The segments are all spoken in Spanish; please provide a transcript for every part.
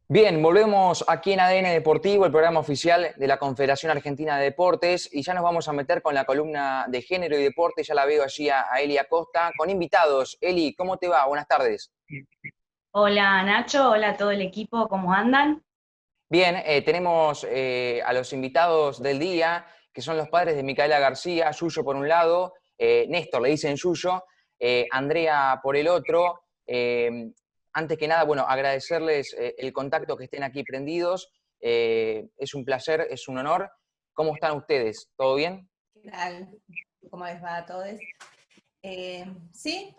Bien, volvemos aquí en ADN Deportivo, el programa oficial de la Confederación Argentina de Deportes, y ya nos vamos a meter con la columna de género y deporte. Ya la veo allí a Eli Acosta, con invitados. Eli, ¿cómo te va? Buenas tardes. Hola Nacho, hola a todo el equipo, ¿cómo andan? Bien, tenemos a los invitados del día, que son los padres de Micaela García, Yuyo por un lado, Néstor le dicen Yuyo, Andrea por el otro. Antes que nada, bueno, agradecerles el contacto, que estén aquí prendidos. Es un placer, es un honor. ¿Cómo están ustedes? ¿Todo bien? ¿Qué tal? ¿Cómo les va a todos? Sí,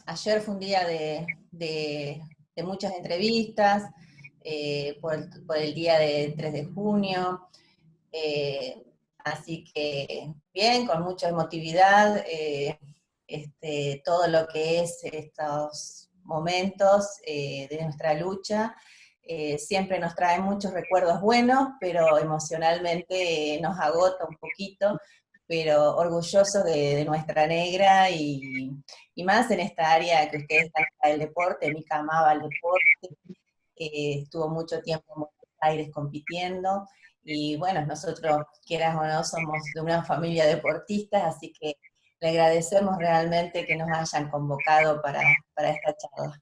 ayer fue un día de muchas entrevistas, por el día de 3 de junio, eh, así que bien, con mucha emotividad, todo lo que es estos momentos de nuestra lucha. Siempre nos trae muchos recuerdos buenos, pero emocionalmente nos agota un poquito, pero orgulloso de nuestra negra y más en esta área que ustedes están el deporte. Mica amaba el deporte, estuvo mucho tiempo en Buenos Aires compitiendo, y bueno, nosotros, quieras o no, somos de una familia de deportistas, así que le agradecemos realmente que nos hayan convocado para esta charla.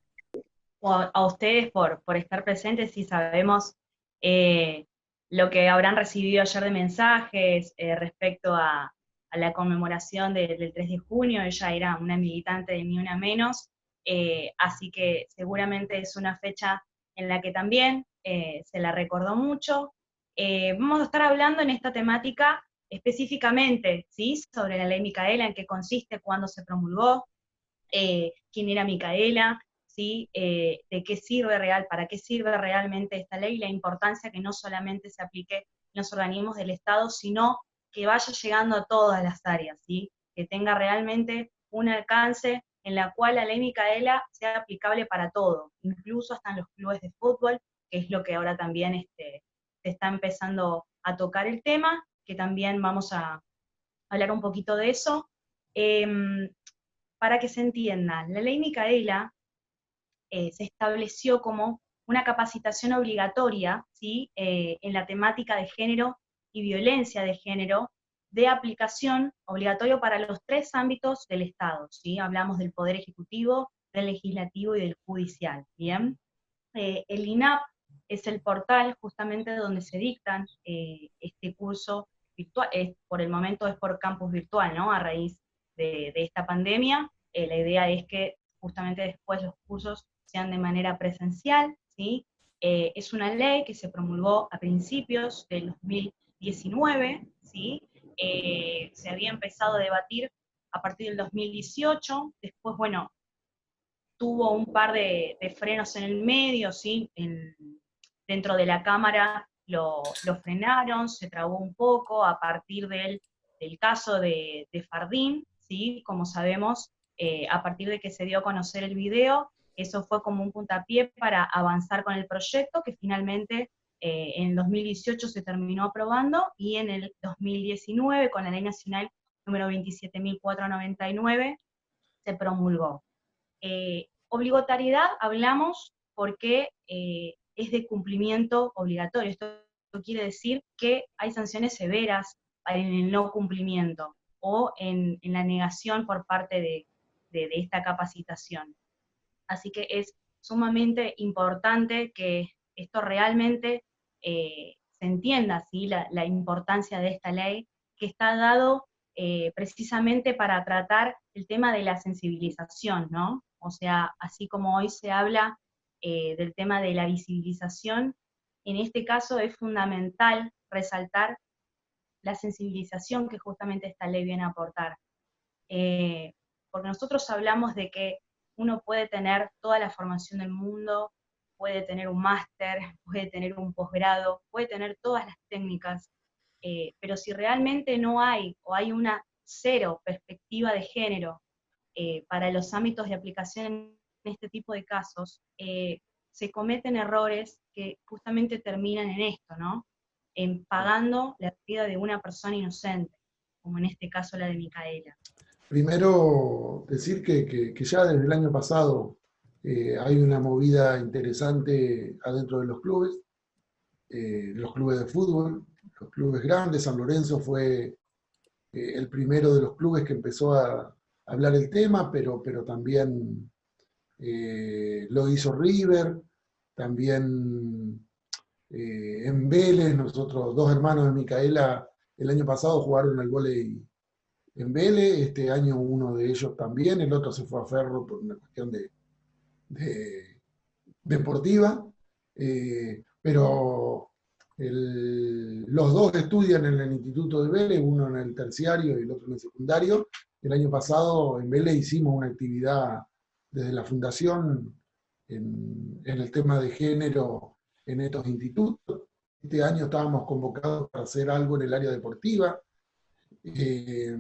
O a ustedes por estar presentes y sabemos eh, lo que habrán recibido ayer de mensajes respecto a la conmemoración del 3 de junio. Ella era una militante de Ni Una Menos, así que seguramente es una fecha en la que también se la recordó mucho. Vamos a estar hablando en esta temática específicamente, ¿sí?, sobre la ley Micaela, en qué consiste, cuándo se promulgó, quién era Micaela, ¿sí? De qué sirve para qué sirve realmente esta ley, la importancia que no solamente se aplique en los organismos del Estado, sino que vaya llegando a todas las áreas, ¿sí? Que tenga realmente un alcance en la cual la ley Micaela sea aplicable para todo, incluso hasta en los clubes de fútbol, que es lo que ahora también se está empezando a tocar el tema, que también vamos a hablar un poquito de eso. Eh, para que se entienda, la ley Micaela se estableció como una capacitación obligatoria, ¿sí?, en la temática de género y violencia de género, de aplicación obligatorio para los tres ámbitos del Estado, ¿sí? Hablamos del Poder Ejecutivo, del Legislativo y del Judicial, ¿bien? El INAP es el portal justamente donde se dictan este curso virtual. Por el momento es por campus virtual, ¿no? A raíz de esta pandemia, la idea es que justamente después los cursos sean de manera presencial, ¿sí? Es una ley que se promulgó a principios del 2019, ¿sí? Se había empezado a debatir a partir del 2018, después, bueno, tuvo un par de frenos en el medio, ¿sí? Dentro de la Cámara lo frenaron, se trabó un poco a partir del caso de Fardín, ¿sí? Como sabemos, a partir de que se dio a conocer el video, eso fue como un puntapié para avanzar con el proyecto, que finalmente en el 2018 se terminó aprobando, y en el 2019, con la Ley Nacional número 27.499, se promulgó. Obligatoriedad hablamos porque es de cumplimiento obligatorio. Esto quiere decir que hay sanciones severas en el no cumplimiento o en la negación por parte de esta capacitación. Así que es sumamente importante que esto realmente se entienda, ¿sí?, la importancia de esta ley, que está dado precisamente para tratar el tema de la sensibilización, ¿no? O sea, así como hoy se habla del tema de la visibilización, en este caso es fundamental resaltar la sensibilización que justamente esta ley viene a aportar. Eh, Porque nosotros hablamos de que uno puede tener toda la formación del mundo, puede tener un máster, puede tener un posgrado, puede tener todas las técnicas, pero si realmente no hay, o hay una cero perspectiva de género para los ámbitos de aplicación en este tipo de casos, se cometen errores que justamente terminan en esto, ¿no? En pagando la vida de una persona inocente, como en este caso la de Micaela. Primero, decir que ya desde el año pasado Hay una movida interesante adentro de los clubes de fútbol, los clubes grandes. San Lorenzo fue el primero de los clubes que empezó a hablar el tema, pero también lo hizo River, también en Vélez. Nosotros, dos hermanos de Micaela, el año pasado jugaron al vóley en Vélez, este año uno de ellos también, el otro se fue a Ferro por una cuestión de deportiva, pero los dos estudian en el Instituto de Vélez, uno en el terciario y el otro en el secundario. El año pasado en Vélez hicimos una actividad desde la fundación en el tema de género en estos institutos. Este año estábamos convocados para hacer algo en el área deportiva. Se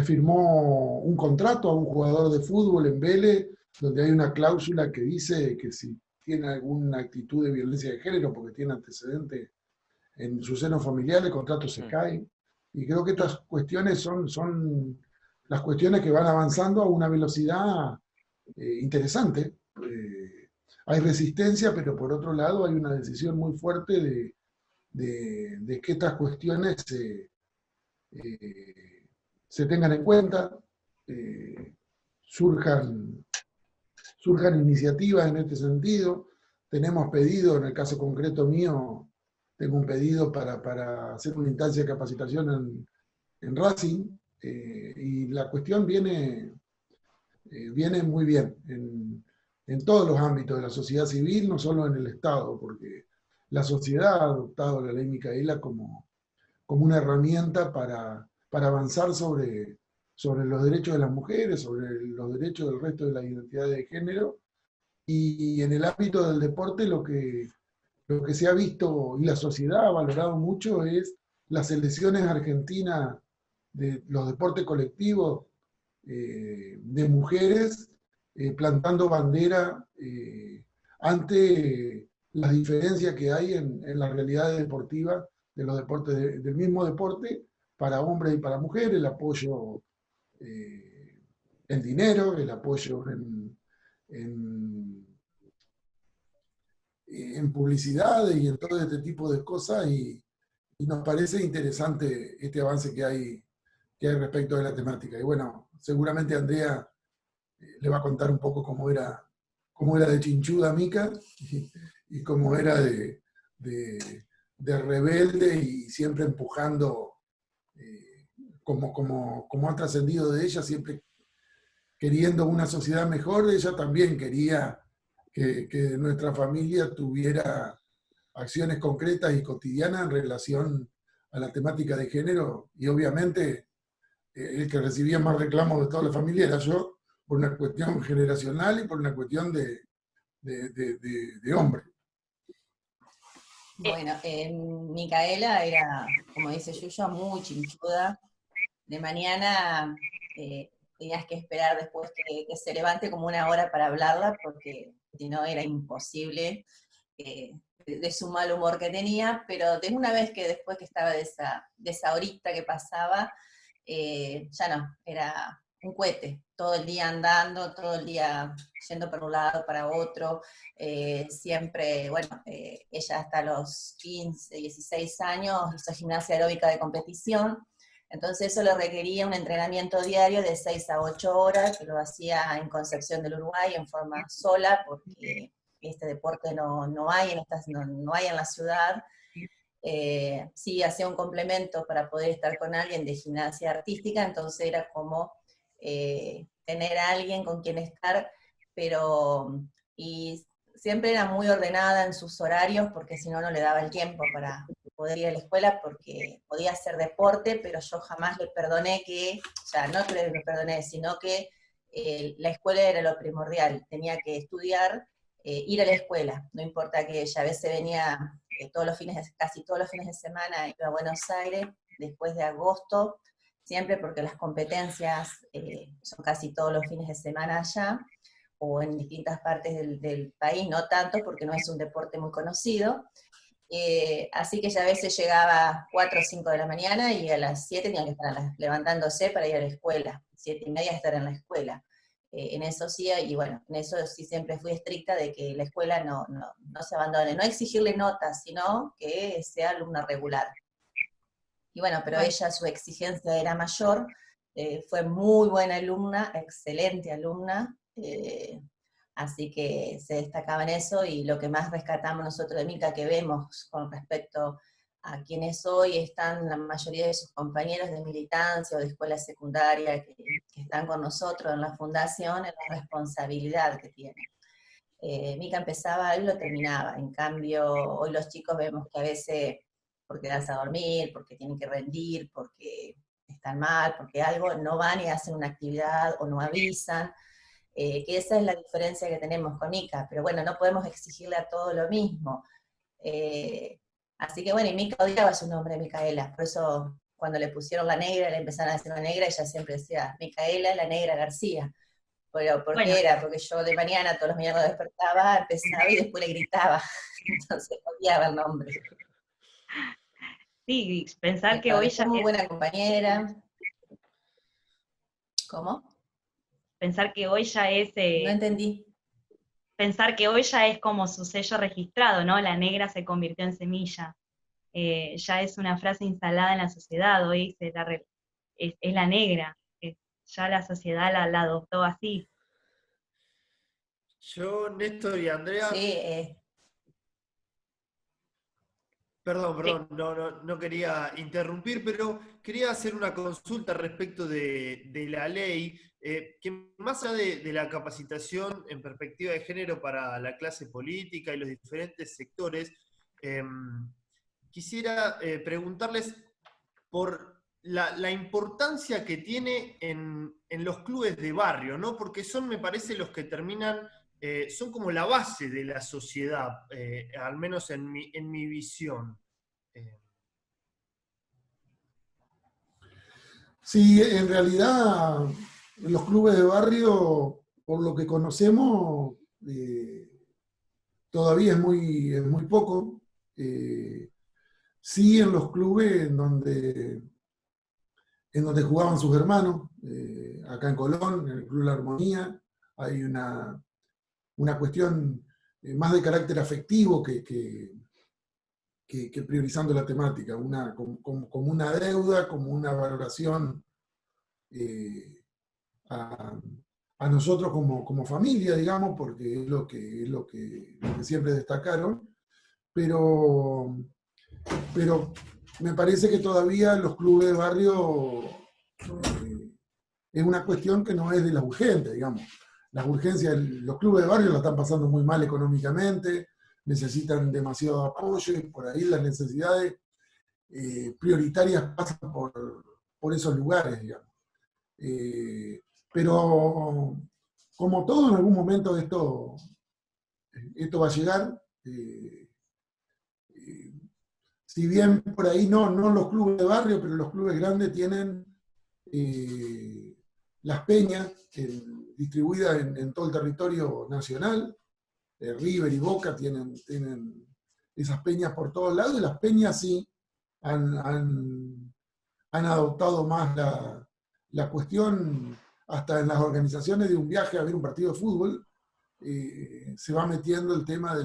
firmó un contrato a un jugador de fútbol en Vélez, donde hay una cláusula que dice que si tiene alguna actitud de violencia de género, porque tiene antecedentes en su seno familiar, el contrato se cae. Y creo que estas cuestiones son las cuestiones que van avanzando a una velocidad interesante. Hay resistencia, pero por otro lado hay una decisión muy fuerte de que estas cuestiones se tengan en cuenta, surjan iniciativas en este sentido. Tenemos pedido, en el caso concreto mío, tengo un pedido para hacer una instancia de capacitación en Racing, y la cuestión viene muy bien en todos los ámbitos de la sociedad civil, no solo en el Estado, porque la sociedad ha adoptado la ley Micaela como una herramienta para avanzar sobre los derechos de las mujeres, sobre los derechos del resto de las identidades de género. Y en el ámbito del deporte lo que se ha visto y la sociedad ha valorado mucho es las selecciones argentinas de los deportes colectivos, de mujeres plantando bandera ante las diferencias que hay en las realidades deportivas de los deportes, del mismo deporte, para hombres y para mujeres, el apoyo en dinero, el apoyo en publicidad y en todo este tipo de cosas, y nos parece interesante este avance que hay respecto de la temática. Y bueno, seguramente Andrea le va a contar un poco cómo era de chinchuda Mica y cómo era de rebelde y siempre empujando, como ha trascendido de ella, siempre queriendo una sociedad mejor. Ella también quería que nuestra familia tuviera acciones concretas y cotidianas en relación a la temática de género, y obviamente el que recibía más reclamos de toda la familia era yo, por una cuestión generacional y por una cuestión de hombre. Bueno, Micaela era, como dice Yuyo, muy chinchuda. De mañana tenías que esperar después que se levante como una hora para hablarla, porque si no era imposible, de su mal humor que tenía. Pero de una vez que después que estaba de esa horita que pasaba, ya no, era un cohete, todo el día andando, todo el día yendo para un lado, para otro, siempre, bueno, ella hasta los 15, 16 años hizo gimnasia aeróbica de competición. Entonces eso le requería un entrenamiento diario de 6 a 8 horas, que lo hacía en Concepción del Uruguay en forma sola, porque este deporte no hay no hay en la ciudad. Sí, hacía un complemento para poder estar con alguien de gimnasia artística, entonces era como tener a alguien con quien estar, y siempre era muy ordenada en sus horarios, porque si no, no le daba el tiempo para poder ir a la escuela, porque podía hacer deporte, pero yo jamás le perdoné o sea, no que le perdoné, sino que la escuela era lo primordial, tenía que estudiar, ir a la escuela, no importa que ella a veces venía casi todos los fines de semana, iba a Buenos Aires, después de agosto, siempre, porque las competencias son casi todos los fines de semana allá, o en distintas partes del país, no tanto, porque no es un deporte muy conocido. Así que ya a veces llegaba a 4 o 5 de la mañana y a las 7 tenía que estar levantándose para ir a la escuela, 7:30 estar en la escuela. En eso sí, y bueno, en eso sí siempre fui estricta de que la escuela no se abandone, no exigirle notas, sino que sea alumna regular. Y bueno, pero ella, su exigencia era mayor, fue muy buena alumna, excelente alumna, así que se destacaba en eso, y lo que más rescatamos nosotros de Mica, que vemos con respecto a quienes hoy están, la mayoría de sus compañeros de militancia o de escuela secundaria que están con nosotros en la fundación, es la responsabilidad que tiene. Mica empezaba y lo terminaba, en cambio hoy los chicos vemos que a veces por quedarse a dormir, porque tienen que rendir, porque están mal, porque algo, no van y hacen una actividad o no avisan, que esa es la diferencia que tenemos con Mica, pero bueno, no podemos exigirle a todo lo mismo. Así que bueno, y Mica odiaba su nombre, Micaela, por eso cuando le pusieron la negra, le empezaron a decir la negra, ella siempre decía, Micaela la Negra García. Pero, ¿por qué era? Porque yo de mañana, todos los mañanas cuando despertaba, empezaba y después le gritaba, entonces odiaba el nombre. Sí, pensar que hoy ya es muy es, buena compañera. ¿Cómo? pensar que hoy ya es, No entendí. pensar que hoy ya es como su sello registrado, ¿no? La negra se convirtió en semilla. Ya es una frase instalada en la sociedad, hoy es la negra, ya la sociedad la adoptó así. Yo, Néstor y Andrea, Sí, perdón, no quería interrumpir, pero quería hacer una consulta respecto de la ley, que más allá de la capacitación en perspectiva de género para la clase política y los diferentes sectores, quisiera preguntarles por la importancia que tiene en los clubes de barrio, ¿no? Porque son, me parece, los que terminan, son como la base de la sociedad, al menos en mi visión. Sí, en realidad los clubes de barrio, por lo que conocemos, todavía es muy poco. Sí, en los clubes en donde jugaban sus hermanos, acá en Colón, en el Club La Armonía, hay una cuestión más de carácter afectivo que priorizando la temática, como una deuda, como una valoración a nosotros como familia, digamos, porque es lo que siempre destacaron, pero me parece que todavía los clubes de barrio es una cuestión que no es de las urgentes, digamos. Las urgencias, los clubes de barrio la están pasando muy mal económicamente, necesitan demasiado apoyo y por ahí las necesidades prioritarias pasan por esos lugares, digamos. Pero como todo, en algún momento esto va a llegar. Si bien por ahí no los clubes de barrio, pero los clubes grandes tienen las peñas distribuidas en todo el territorio nacional. River y Boca tienen esas peñas por todos lados, y las peñas sí han adoptado más la cuestión, hasta en las organizaciones de un viaje a ver un partido de fútbol, se va metiendo el tema de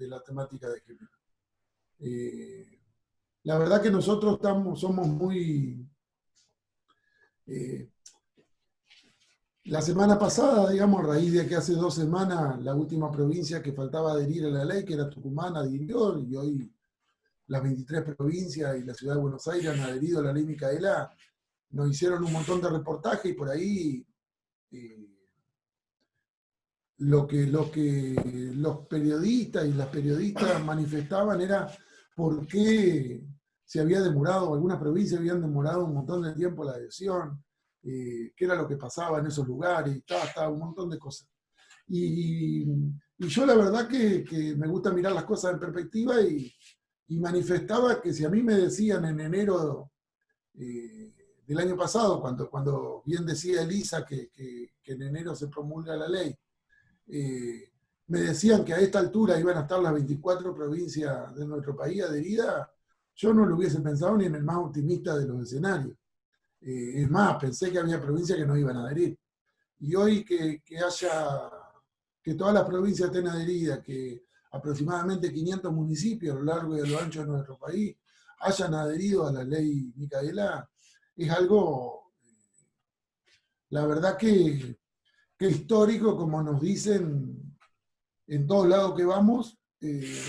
la temática de género. La verdad que nosotros somos muy... la semana pasada, digamos, a raíz de que hace 2 semanas la última provincia que faltaba adherir a la ley, que era Tucumán, adhirió, y hoy las 23 provincias y la ciudad de Buenos Aires han adherido a la ley Micaela. Nos hicieron un montón de reportajes y por ahí lo que los periodistas y las periodistas manifestaban era por qué se había demorado, algunas provincias habían demorado un montón de tiempo la adhesión, qué era lo que pasaba en esos lugares, estaba un montón de cosas. Y yo la verdad que me gusta mirar las cosas en perspectiva, y manifestaba que si a mí me decían en enero del año pasado, cuando bien decía Elisa que en enero se promulga la ley, me decían que a esta altura iban a estar las 24 provincias de nuestro país adheridas, yo no lo hubiese pensado ni en el más optimista de los escenarios. Es más, pensé que había provincias que no iban a adherir. Y hoy que todas las provincias estén adheridas, que aproximadamente 500 municipios a lo largo y a lo ancho de nuestro país hayan adherido a la ley Micaela, es algo, la verdad que histórico, como nos dicen en todos lados que vamos,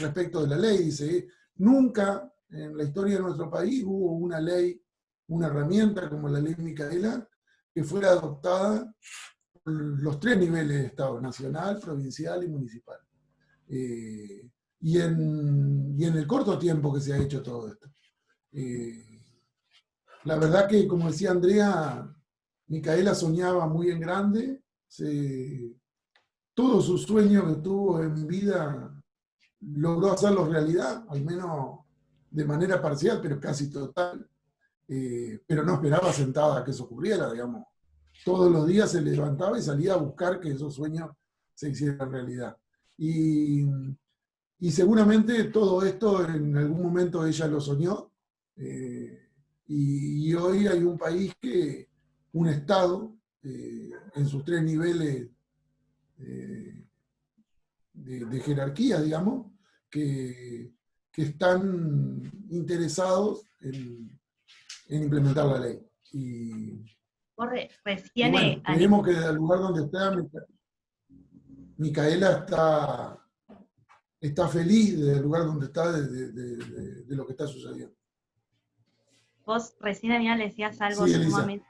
respecto de la ley. Dice, nunca en la historia de nuestro país hubo una ley, una herramienta como la ley Micaela, que fuera adoptada por los 3 niveles de Estado, nacional, provincial y municipal. Y en el corto tiempo que se ha hecho todo esto. La verdad que, como decía Andrea, Micaela soñaba muy en grande, todos sus sueños que tuvo en vida logró hacerlos realidad, al menos de manera parcial, pero casi total. Pero no esperaba sentada que eso ocurriera, digamos. Todos los días se levantaba y salía a buscar que esos sueños se hicieran realidad. Y seguramente todo esto en algún momento ella lo soñó. Y hoy hay un país un Estado, en sus 3 niveles de jerarquía, digamos, que están interesados en implementar la ley. Y bueno, creemos que del lugar donde está, Micaela está feliz del lugar donde está, de lo que está sucediendo. Vos recién, Aníbal, decías algo Sí, sumamente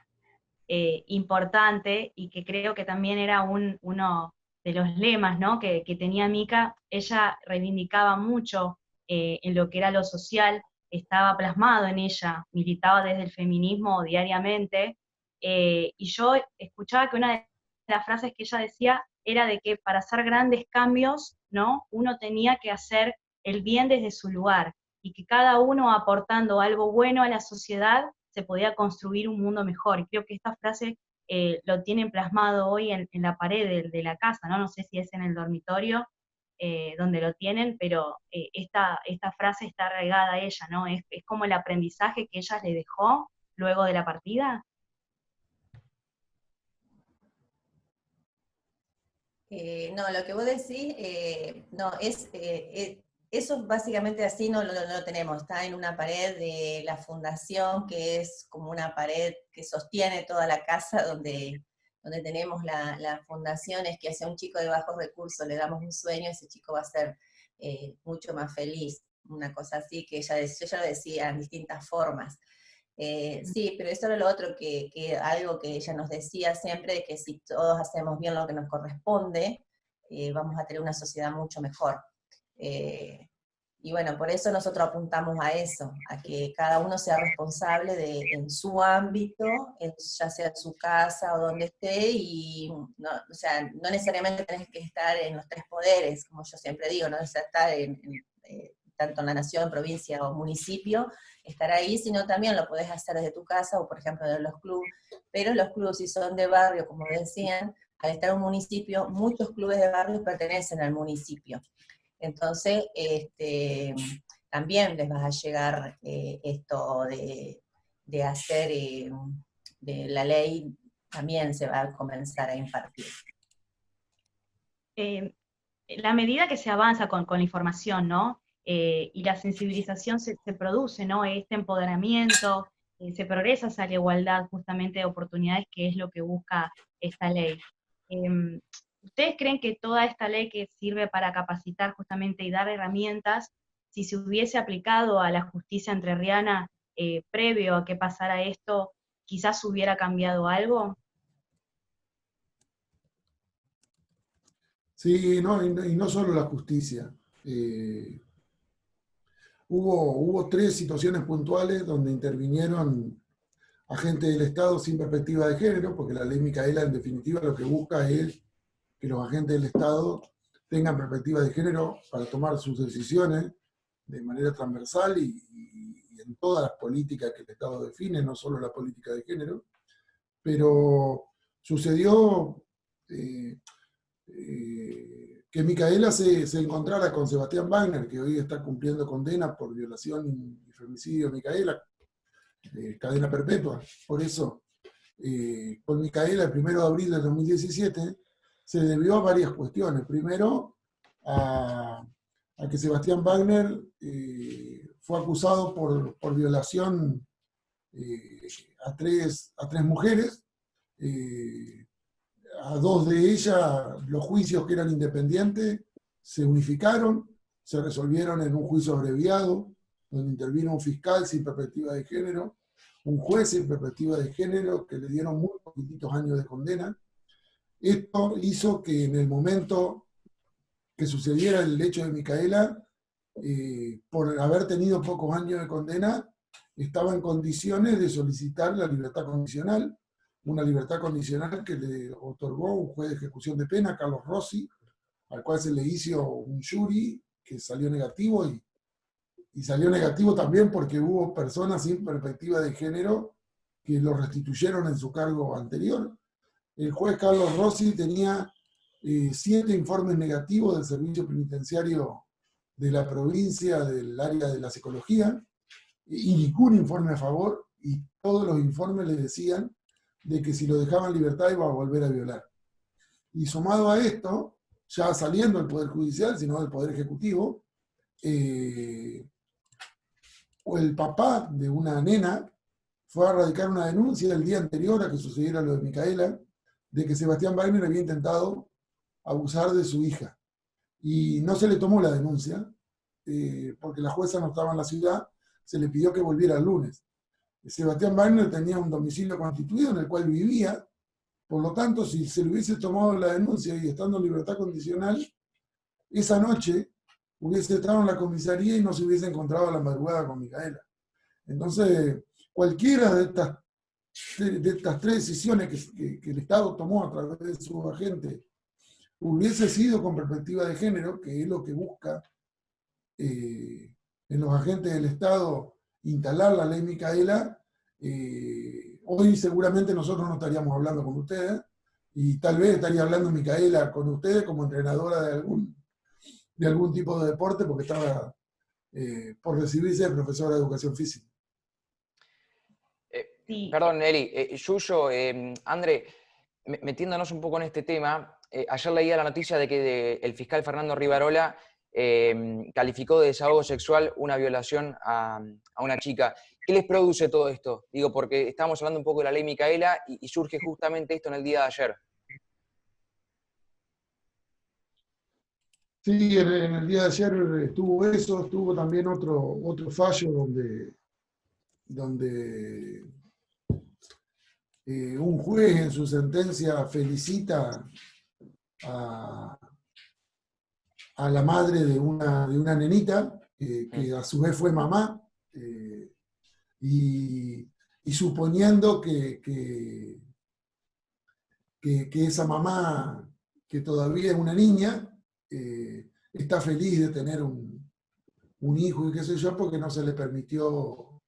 importante y que creo que también era uno de los lemas, ¿no?, que tenía Mica. Ella reivindicaba mucho en lo que era lo social, estaba plasmado en ella, militaba desde el feminismo diariamente, y yo escuchaba que una de las frases que ella decía era de que para hacer grandes cambios, ¿no?, uno tenía que hacer el bien desde su lugar, y que cada uno aportando algo bueno a la sociedad se podía construir un mundo mejor. Y creo que esta frase lo tienen plasmado hoy en la pared de la casa, ¿no? No sé si es en el dormitorio donde lo tienen, pero esta frase está arraigada a ella, ¿no? Es como el aprendizaje que ella le dejó luego de la partida. No, lo que vos decís, no, eso básicamente así no lo tenemos, está en una pared de la fundación, que es como una pared que sostiene toda la casa donde tenemos la fundación. Es que si a un chico de bajos recursos le damos un sueño, ese chico va a ser mucho más feliz, una cosa así, que ella lo decía en distintas formas. Sí, pero eso era lo otro, que algo que ella nos decía siempre, de que si todos hacemos bien lo que nos corresponde, vamos a tener una sociedad mucho mejor. Y bueno, por eso nosotros apuntamos a eso, a que cada uno sea responsable en su ámbito, ya sea en su casa o donde esté, y no, o sea, no necesariamente tenés que estar en los 3 poderes, como yo siempre digo, no necesitas estar tanto en la nación, provincia o municipio, estar ahí, sino también lo podés hacer desde tu casa o, por ejemplo, de los clubes. Pero los clubes, si son de barrio, como decían, al estar en un municipio, muchos clubes de barrio pertenecen al municipio. Entonces, también les va a llegar esto de hacer de la ley, también se va a comenzar a impartir. La medida que se avanza con la información, ¿no? Y la sensibilización se produce, ¿no? Este empoderamiento, se progresa hacia la igualdad justamente de oportunidades, que es lo que busca esta ley. ¿Ustedes creen que toda esta ley que sirve para capacitar justamente y dar herramientas, si se hubiese aplicado a la justicia entrerriana previo a que pasara esto, quizás hubiera cambiado algo? Sí, no, y no solo la justicia. Hubo 3 situaciones puntuales donde intervinieron agentes del Estado sin perspectiva de género, porque la ley Micaela en definitiva lo que busca es que los agentes del Estado tengan perspectiva de género para tomar sus decisiones de manera transversal y en todas las políticas que el Estado define, no solo la política de género. Pero sucedió que Micaela se encontrara con Sebastián Wagner, que hoy está cumpliendo condena por violación y femicidio de Micaela, cadena perpetua, por eso. con Micaela el 1 de abril de 2017 se debió a varias cuestiones. Primero, a que Sebastián Wagner fue acusado por violación a tres mujeres. A dos de ellas los juicios que eran independientes se unificaron, se resolvieron en un juicio abreviado, donde intervino un fiscal sin perspectiva de género, un juez sin perspectiva de género, que le dieron muy poquititos años de condena. Esto hizo que en el momento que sucediera el hecho de Micaela, por haber tenido pocos años de condena, estaba en condiciones de solicitar la libertad condicional, una libertad condicional que le otorgó un juez de ejecución de pena, Carlos Rossi, al cual se le hizo un jury que salió negativo, y salió negativo también porque hubo personas sin perspectiva de género que lo restituyeron en su cargo anterior. El juez Carlos Rossi tenía 7 informes negativos del servicio penitenciario de la provincia del área de la psicología, y ningún informe a favor, y todos los informes le decían de que si lo dejaban en libertad iba a volver a violar. Y sumado a esto, ya saliendo del Poder Judicial, sino del Poder Ejecutivo, o el papá de una nena fue a radicar una denuncia el día anterior a que sucediera lo de Micaela, de que Sebastián Wagner había intentado abusar de su hija. Y no se le tomó la denuncia, porque la jueza no estaba en la ciudad, se le pidió que volviera el lunes. Sebastián Wagner tenía un domicilio constituido en el cual vivía, por lo tanto, si se le hubiese tomado la denuncia y estando en libertad condicional, esa noche hubiese estado en la comisaría y no se hubiese encontrado a la madrugada con Micaela. Entonces, cualquiera de estas 3 decisiones que el Estado tomó a través de sus agentes hubiese sido con perspectiva de género, que es lo que busca en los agentes del Estado instalar la ley Micaela, hoy seguramente nosotros no estaríamos hablando con ustedes, y tal vez estaría hablando Micaela con ustedes como entrenadora de algún tipo de deporte, porque estaba por recibirse de profesora de educación física. Sí. Perdón, Eli, Yuyo, André, metiéndonos un poco en este tema, ayer leía la noticia de que el fiscal Fernando Rivarola calificó de desahogo sexual una violación a una chica. ¿Qué les produce todo esto? Digo, porque estamos hablando un poco de la ley Micaela y surge justamente esto en el día de ayer. Sí, en el día de ayer estuvo eso, estuvo también otro fallo donde un juez en su sentencia felicita a la madre de una nenita, que a su vez fue mamá, y suponiendo que esa mamá, que todavía es una niña, está feliz de tener un hijo y qué sé yo, porque no se le permitió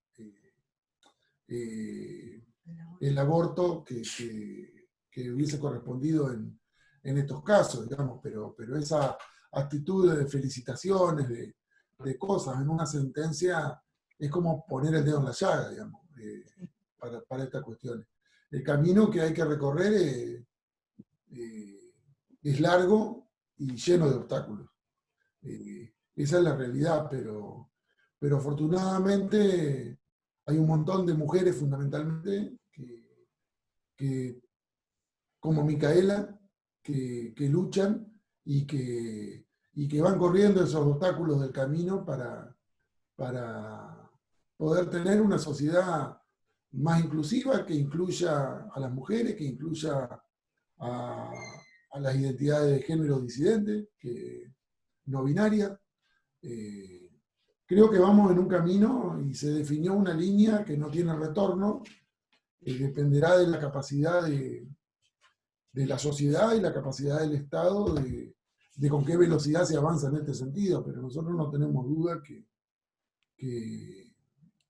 el aborto que hubiese correspondido en estos casos, digamos, pero esa actitud de felicitaciones, de cosas en una sentencia, es como poner el dedo en la llaga, digamos, para estas cuestiones. El camino que hay que recorrer es largo y lleno de obstáculos. Esa es la realidad, pero afortunadamente hay un montón de mujeres fundamentalmente que como Micaela, que luchan y que van corriendo esos obstáculos del camino para poder tener una sociedad más inclusiva, que incluya a las mujeres, que incluya a las identidades de género disidentes, no binarias. Creo que vamos en un camino y se definió una línea que no tiene retorno, dependerá de la capacidad de la sociedad y la capacidad del Estado de con qué velocidad se avanza en este sentido, pero nosotros no tenemos duda que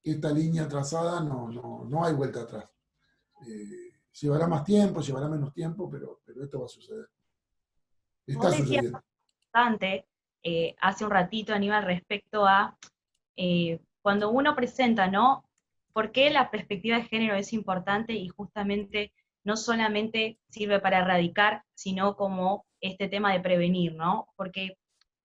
esta línea trazada no hay vuelta atrás. Llevará más tiempo, llevará menos tiempo, pero esto va a suceder. Está sucediendo. Bastante, hace un ratito, Aníbal, respecto a cuando uno presenta, ¿no? ¿por qué la perspectiva de género es importante y justamente no solamente sirve para erradicar, sino como este tema de prevenir, ¿no? Porque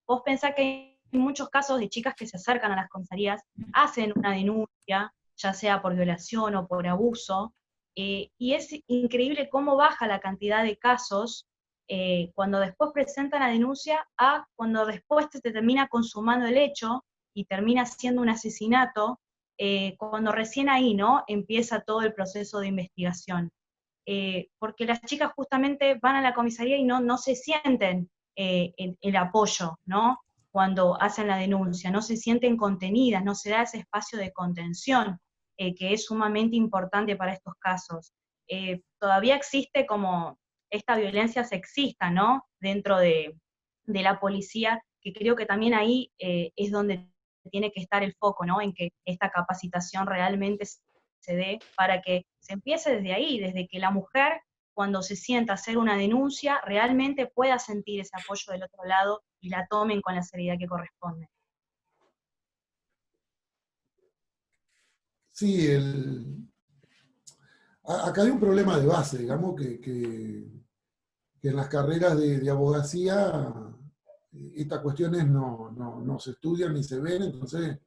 vos pensás que hay muchos casos de chicas que se acercan a las comisarías, hacen una denuncia, ya sea por violación o por abuso, y es increíble cómo baja la cantidad de casos cuando después presentan la denuncia a cuando después se termina consumando el hecho y termina siendo un asesinato, cuando recién ahí, ¿no?, empieza todo el proceso de investigación. Porque las chicas justamente van a la comisaría y no se sienten el apoyo, ¿no?, cuando hacen la denuncia, no se sienten contenidas, no se da ese espacio de contención, que es sumamente importante para estos casos. Todavía existe como esta violencia sexista, ¿no?, dentro de la policía, que creo que también ahí es donde tiene que estar el foco, ¿no?, en que esta capacitación realmente se dé para que se empiece desde ahí, desde que la mujer, cuando se sienta a hacer una denuncia, realmente pueda sentir ese apoyo del otro lado y la tomen con la seriedad que corresponde. Sí, acá hay un problema de base, digamos, que en las carreras de abogacía estas cuestiones no se estudian ni se ven, entonces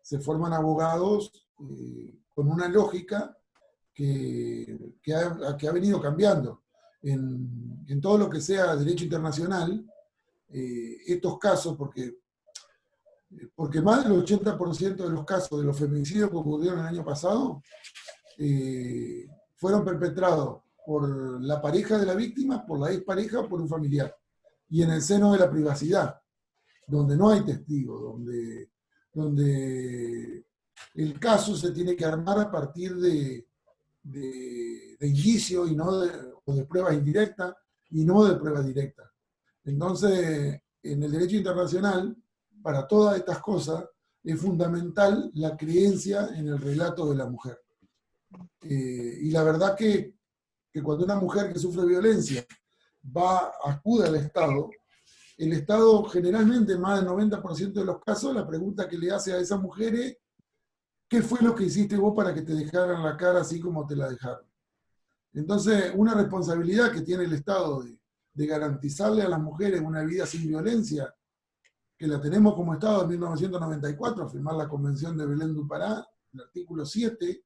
se forman abogados con una lógica que ha venido cambiando. En todo lo que sea derecho internacional, estos casos, porque más del 80% de los casos de los feminicidios que ocurrieron el año pasado fueron perpetrados por la pareja de la víctima, por la expareja o por un familiar. Y en el seno de la privacidad, donde no hay testigos, donde el caso se tiene que armar a partir de indicios y no o de pruebas indirectas y no de pruebas directas. Entonces, en el derecho internacional, para todas estas cosas, es fundamental la creencia en el relato de la mujer. Y la verdad que cuando una mujer que sufre violencia acude al Estado, el Estado generalmente, más del 90% de los casos, la pregunta que le hace a esa mujer es: ¿qué fue lo que hiciste vos para que te dejaran la cara así como te la dejaron? Entonces, una responsabilidad que tiene el Estado de garantizarle a las mujeres una vida sin violencia, que la tenemos como Estado en 1994, a firmar la Convención de Belén do Pará, el artículo 7,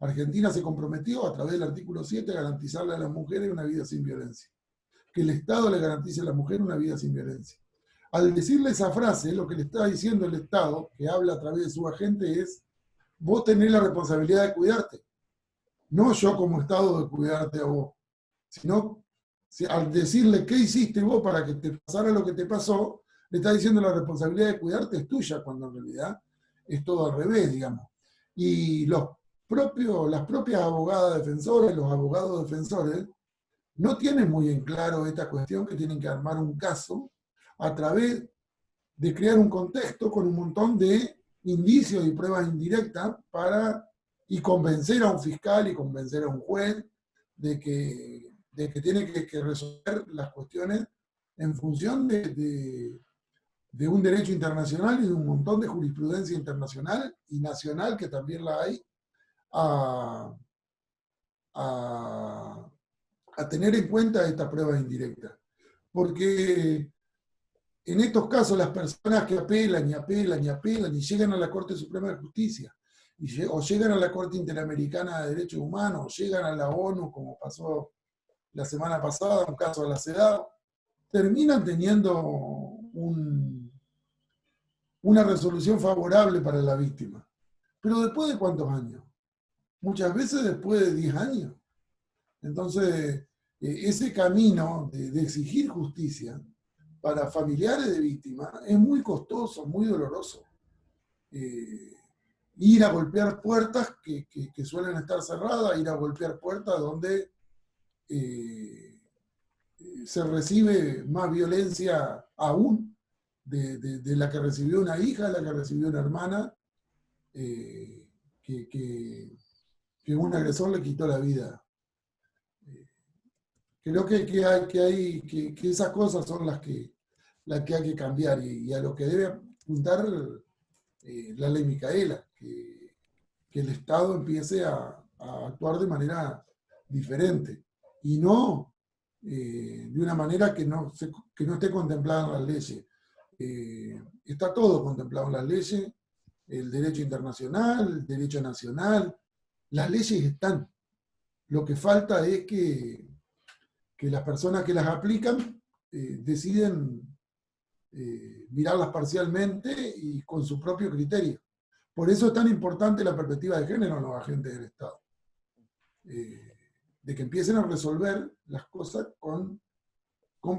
Argentina se comprometió a través del artículo 7 a garantizarle a las mujeres una vida sin violencia. Que el Estado le garantice a la mujer una vida sin violencia. Al decirle esa frase, lo que le está diciendo el Estado, que habla a través de su agente, es: vos tenés la responsabilidad de cuidarte. No yo como Estado de cuidarte a vos, sino al decirle qué hiciste vos para que te pasara lo que te pasó, le está diciendo la responsabilidad de cuidarte es tuya, cuando en realidad es todo al revés, digamos. Y las propias abogadas defensoras, los abogados defensores, no tienen muy en claro esta cuestión, que tienen que armar un caso a través de crear un contexto con un montón de indicios y pruebas indirectas y convencer a un fiscal y convencer a un juez de que tiene que resolver las cuestiones en función de un derecho internacional y de un montón de jurisprudencia internacional y nacional, que también la hay, a tener en cuenta estas pruebas indirectas. Porque en estos casos las personas que apelan y apelan y apelan y llegan a la Corte Suprema de Justicia, o llegan a la Corte Interamericana de Derechos Humanos, o llegan a la ONU, como pasó la semana pasada, un caso de la CEDAW, terminan teniendo una resolución favorable para la víctima. Pero ¿después de cuántos años? Muchas veces después de 10 años. Entonces, ese camino de exigir justicia para familiares de víctimas es muy costoso, muy doloroso. Ir a golpear puertas que suelen estar cerradas, ir a golpear puertas donde se recibe más violencia aún de la que recibió una hija, de la que recibió una hermana, que un agresor le quitó la vida. Creo que esas cosas son las que hay que cambiar y a lo que debe apuntar la ley Micaela, que que el Estado empiece a actuar de manera diferente y no de una manera que no esté contemplada en las leyes. Está todo contemplado en las leyes, el derecho internacional, el derecho nacional, las leyes están. Lo que falta es que las personas que las aplican deciden mirarlas parcialmente y con su propio criterio. Por eso es tan importante la perspectiva de género en los agentes del Estado. De que empiecen a resolver las cosas con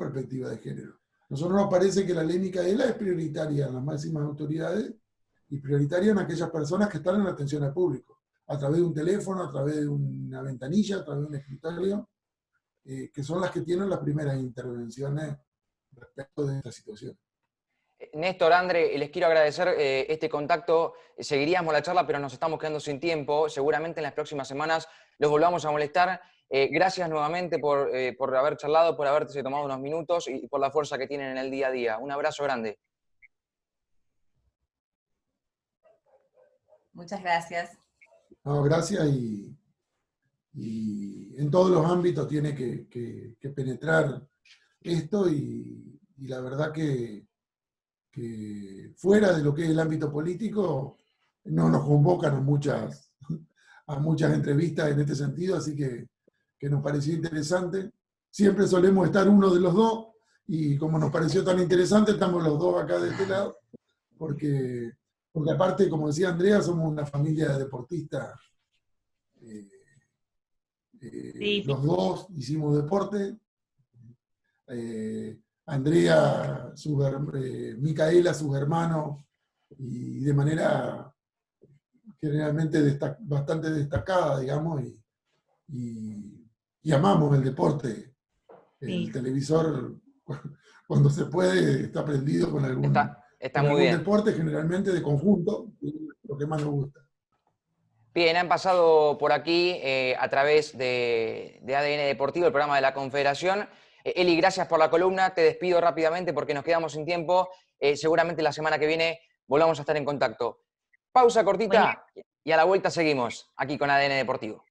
perspectiva de género. Nosotros nos parece que la ley Micaela es prioritaria en las máximas autoridades y prioritaria en aquellas personas que están en la atención al público, a través de un teléfono, a través de una ventanilla, a través de un escritorio, que son las que tienen las primeras intervenciones respecto de esta situación. Néstor, André, les quiero agradecer este contacto. Seguiríamos la charla, pero nos estamos quedando sin tiempo. Seguramente en las próximas semanas los volvamos a molestar. Gracias nuevamente por haber charlado, por haberse tomado unos minutos y por la fuerza que tienen en el día a día. Un abrazo grande. Muchas gracias. No, gracias y en todos los ámbitos tiene que penetrar esto y la verdad que fuera de lo que es el ámbito político no nos convocan a muchas entrevistas en este sentido, así que nos pareció interesante. Siempre solemos estar uno de los dos y como nos pareció tan interesante estamos los dos acá de este lado, porque aparte, como decía Andrea, somos una familia de deportistas. Sí. Los dos hicimos deporte. Andrea, Micaela, sus hermanos, y de manera generalmente bastante destacada, digamos, y amamos el deporte. El televisor, cuando se puede, está prendido con algún, está muy bien. Deporte, generalmente de conjunto, lo que más nos gusta. Bien, han pasado por aquí a través de ADN Deportivo, el programa de la Confederación. Eli, gracias por la columna. Te despido rápidamente porque nos quedamos sin tiempo. Seguramente la semana que viene volvamos a estar en contacto. Pausa cortita y a la vuelta seguimos aquí con ADN Deportivo.